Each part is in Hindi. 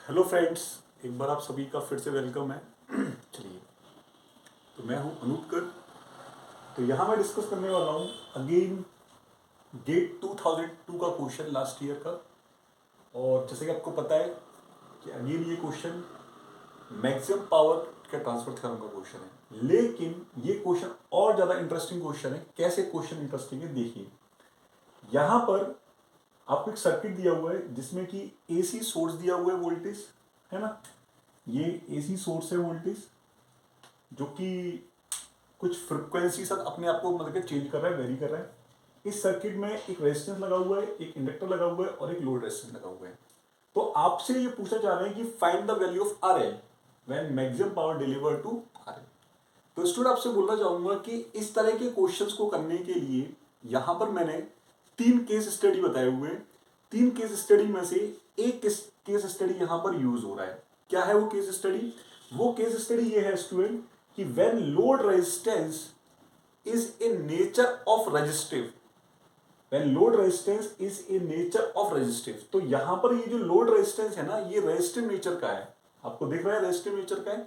हेलो फ्रेंड्स, एक बार आप सभी का फिर से वेलकम है। चलिए, तो मैं हूं अनूप कर। तो यहाँ मैं डिस्कस करने वाला हूँ अगेन गेट 2002 का क्वेश्चन लास्ट ईयर का। और जैसे कि आपको पता है कि अगेन ये क्वेश्चन मैक्सिमम पावर के ट्रांसफर थ्योरम का क्वेश्चन है, लेकिन ये क्वेश्चन और ज़्यादा इंटरेस्टिंग क्वेश्चन है। कैसे क्वेश्चन इंटरेस्टिंग है देखिए। यहाँ पर आपको एक सर्किट दिया हुआ है जिसमें कि एसी सोर्स दिया हुआ है, वोल्टेज है ना। ये एसी सोर्स है वोल्टेज, जो कि कुछ फ्रिक्वेंसी साथ अपने आप को मतलब चेंज कर रहा है, वेरी कर रहा है। इस सर्किट में एक रेजिस्टेंस लगा हुआ है, एक इंडक्टर लगा हुआ है और एक लोड रेजिस्टेंस लगा हुआ है। तो आपसे ये पूछा जा रहा है कि find the value of R L when maximum power deliver to R L. तो स्टूडेंट आपसे बोलना चाहूंगा कि इस तरह के क्वेश्चंस को करने के लिए यहां पर मैंने 3 केस स्टडी बताए हुए हैं। 3 केस स्टडी में से एक केस स्टडी यहां पर यूज हो रहा है। क्या है वो केस स्टडी? वो केस स्टडी ये है स्टूडेंट कि when load resistance is in nature of resistive. When load resistance is in nature of resistive, तो यहां पर ये जो लोड रेजिस्टेंस है ना, ये रेजिस्टिव नेचर का है। आपको दिख रहा है रेजिस्टिव नेचर का है,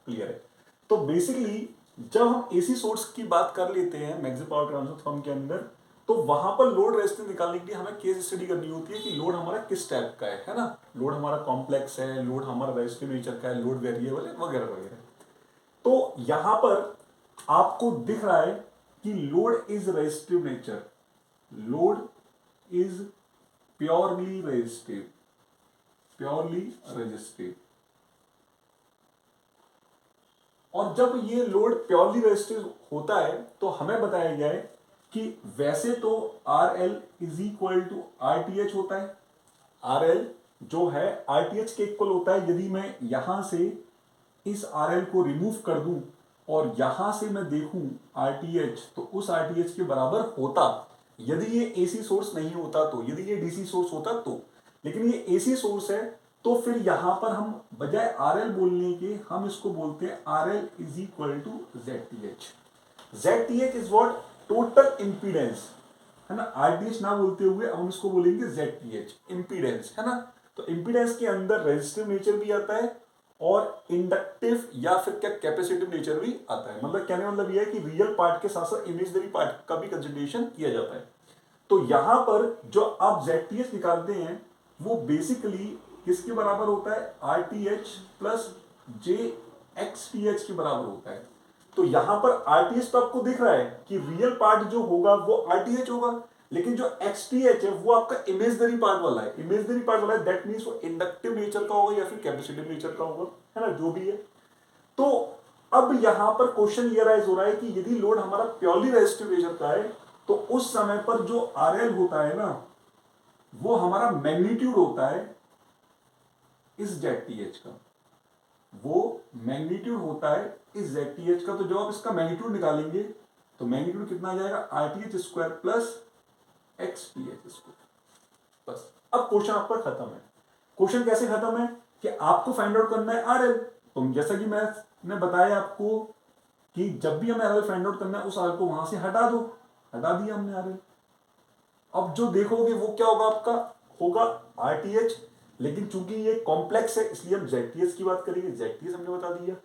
क्लियर है। तो बेसिकली जब हम एसी सोर्स की बात कर लेते हैं मैक्सिमम पावर ट्रांसफर थ्योरम के अंदर, तो वहां पर लोड रेजिस्टेंस निकालने के लिए हमें केस स्टडी करनी होती है कि लोड हमारा किस टाइप का है ना। लोड हमारा कॉम्प्लेक्स है, लोड हमारा रेजिस्टिव नेचर का है, लोड वेरिएबल है, वगैरह वगैरह। तो यहां पर आपको दिख रहा है कि load is resistive nature, load is purely resistive, purely resistive. और जब ये लोड प्योरली रेजिस्टिव होता है तो हमें बताया गया है कि वैसे तो R L is equal to R T H होता है। आर एल जो है आर टी एच के इक्वल होता है। यदि मैं यहां से इस आर एल को रिमूव कर दूं और यहां से मैं देखूं आर टी एच, तो उस आर टी एच के बराबर होता यदि ये एसी सोर्स नहीं होता, तो यदि ये डीसी सोर्स होता तो। लेकिन ये एसी सोर्स है, तो फिर यहां पर हम बजाय आर एल बोलने के हम इसको बोलते हैं R L is equal to Z T H. Z T H is what? Total impedance, है ना। आरटीएच ना बोलते हुए हम इसको बोलेंगे जेड टी एच, इंपीडेंस, है ना। तो इंपीडेंस के अंदर रेजिस्टिव नेचर भी आता है और इंडक्टिव या फिर क्या कैपेसिटिव नेचर भी आता है। मतलब कहने मतलब यह है कि रियल पार्ट के साथ साथ इमेजनरी पार्ट का भी कंसिडरेशन किया जाता है। तो यहां पर जो आप जेड निकालते हैं वो बेसिकली किसके बराबर होता है? आर टी एच प्लस जे एक्स टी एच के बराबर होता है। तो यहां पर आरटीएच तो आपको दिख रहा है कि रियल पार्ट जो होगा वो आरटीएच होगा, लेकिन जो एक्सटीएच है वो आपका इमेजनरी पार्ट वाला है। इमेजनरी पार्ट वाला है, दैट मीन्स वो इंडक्टिव नेचर का होगा या फिर कैपेसिटिव नेचर का होगा, है ना, जो भी है। तो अब यहां पर क्वेश्चन ये राइज हो रहा है कि यदि लोड हमारा प्योरली रेजिस्टिव नेचर का है, तो उस समय पर जो आरएल होता है ना, वो हमारा मैग्नीट्यूड होता है इस जेड का, वो मैग्नीट्यूड होता है इस जेड का। तो जब आप इसका मैग्नीट्यूड निकालेंगे तो मैग्नीट्यूड कितना आ जाएगा? Are T H square plus x T H square. बस अब क्वेश्चन आपका खत्म है। क्वेश्चन कैसे खत्म है कि आपको फाइंड आउट करना है आर एल। तो जैसा कि मैंने बताया आपको कि जब भी हमें आर एल फाइंड आउट करना है, उस आर को वहां से हटा दो। हटा दिया हमने आर एल। अब जो देखोगे वो क्या होगा? आपका होगा आर टी एच, लेकिन चूंकि ये कॉम्प्लेक्स है इसलिए हम जेड टी एच की बात करेंगे। जेड टी एच हमने बता दिया।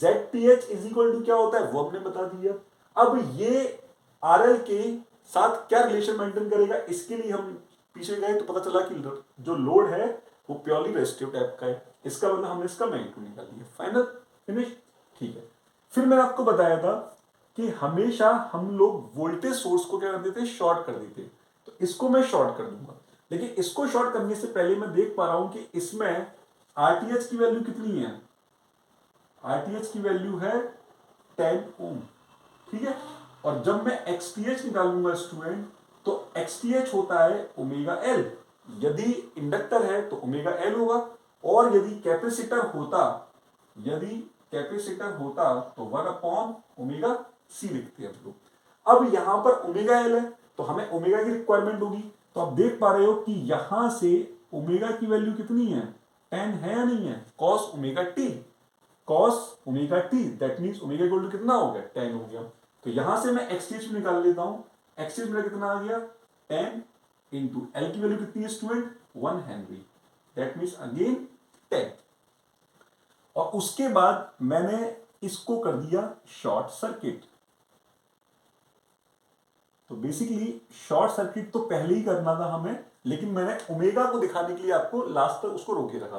Z T H is equal to क्या होता है वो हमने बता दिया। अब ये आर एल के साथ क्या रिलेशन मेंटेन करेगा, इसके लिए हम पीछे गए तो पता चला कि जो लोड है वो प्योरली रेजिस्टिव टाइप का है। इसका मतलब हमने इसका मैग्नीट्यूड निकाल लिया। फाइनल, फिनिश, ठीक है। फिर मैंने आपको बताया था कि हमेशा हम लोग वोल्टेज सोर्स को क्या कर देते? शॉर्ट कर देते। तो इसको मैं शॉर्ट कर दूंगा, लेकिन इसको शॉर्ट करने से पहले मैं देख पा रहा हूं कि इसमें आरटीएच की वैल्यू कितनी है? आरटीएच की वैल्यू है 10 ओम, ठीक है। और जब मैं एक्सटीएच निकालूंगा स्टूडेंट, तो एक्सटीएच होता है ओमेगा एल। यदि इंडक्टर है तो ओमेगा एल होगा, और यदि कैपेसिटर होता, यदि कैपेसिटर होता तो 1/ओमेगा सी लिखते हैं हम लोग। अब यहां पर ओमेगा एल है तो हमें ओमेगा की रिक्वायरमेंट होगी। तो आप देख पा रहे हो कि यहां से ओमेगा की वैल्यू कितनी है? 10 है या नहीं है? Cos omega T, cos omega T, that means omega equal to कितना हो गया? 10 हो गया। तो यहां से मैं एक्सटीएच निकाल लेता हूं। एक्सटीएच मेरा कितना आ गया? 10 इंटू एल की वैल्यू कितनी है student? 1 Henry. That means again 10। और उसके बाद मैंने इसको कर दिया शॉर्ट सर्किट। तो बेसिकली शॉर्ट सर्किट तो पहले ही करना था हमें, लेकिन मैंने ओमेगा को दिखाने के लिए आपको लास्ट तक उसको रोके रखा।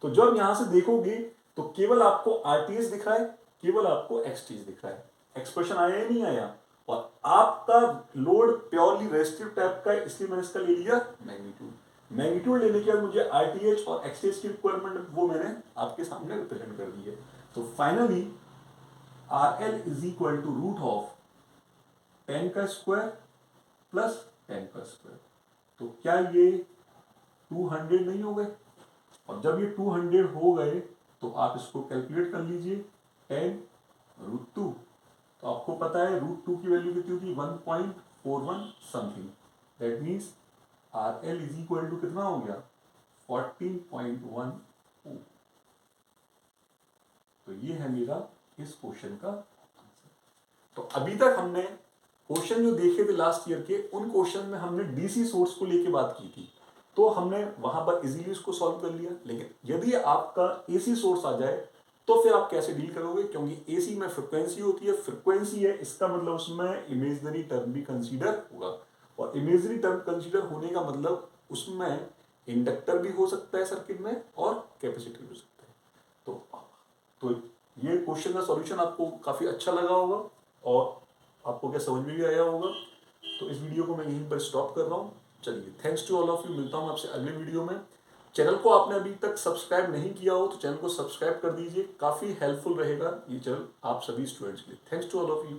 तो जब यहां से देखोगे तो केवल आपको आरटीएस दिख रहा है, केवल आपको एक्सटीएस दिख रहा है। एक्सप्रेशन आया या नहीं आया? और आपका लोड प्योरली रेजिस्टिव टाइप का है, इसलिए मैंने इसका ले लिया मैग्नीट्यूड। मैग्नीट्यूड लेने के बाद मुझे आरटीएच और एक्सटीएस की रिक्वायरमेंट वो मैंने आपके सामने रिप्रेजेंट कर दी है। तो finally R L is equal to root of 10 का स्क्वायर प्लस 10 का स्क्वायर। तो क्या ये 200 नहीं हो गए? और जब ये 200 हो गए तो आप इसको कैलकुलेट कर लीजिए, 10√2। तो आपको पता है √2 की वैल्यू कितनी होती है? 1.41 something. That means R L is equal to कितना हो गया? 14.1 ओम। तो ये है मेरा इस क्वेश्चन का आंसर। तो अभी तक हमने क्वेश्चन जो देखे थे लास्ट ईयर के, उन क्वेश्चन में हमने डीसी सोर्स को लेके बात की थी, तो हमने वहां पर इजीली उसको सॉल्व कर लिया। लेकिन यदि आपका एसी सोर्स आ जाए तो फिर आप कैसे डील करोगे? क्योंकि एसी में फ्रिक्वेंसी होती है, फ्रिक्वेंसी है, इसका मतलब उसमें इमेजिनरी टर्म भी कंसीडर होगा। और इमेजिनरी टर्म कंसीडर होने का मतलब उसमें इंडक्टर भी हो सकता है सर्किट में और कैपेसिटर भी हो सकता है। तो ये क्वेश्चन का सॉल्यूशन आपको काफी अच्छा लगा होगा और आपको क्या समझ में भी आया होगा। तो इस वीडियो को मैं यहीं पर स्टॉप कर रहा हूँ। चलिए, thanks to all of you. मिलता हूँ आपसे अगले वीडियो में। चैनल को आपने अभी तक सब्सक्राइब नहीं किया हो तो चैनल को सब्सक्राइब कर दीजिए, काफी हेल्पफुल रहेगा ये चैनल आप सभी स्टूडेंट्स के लिए। Thanks to all of you.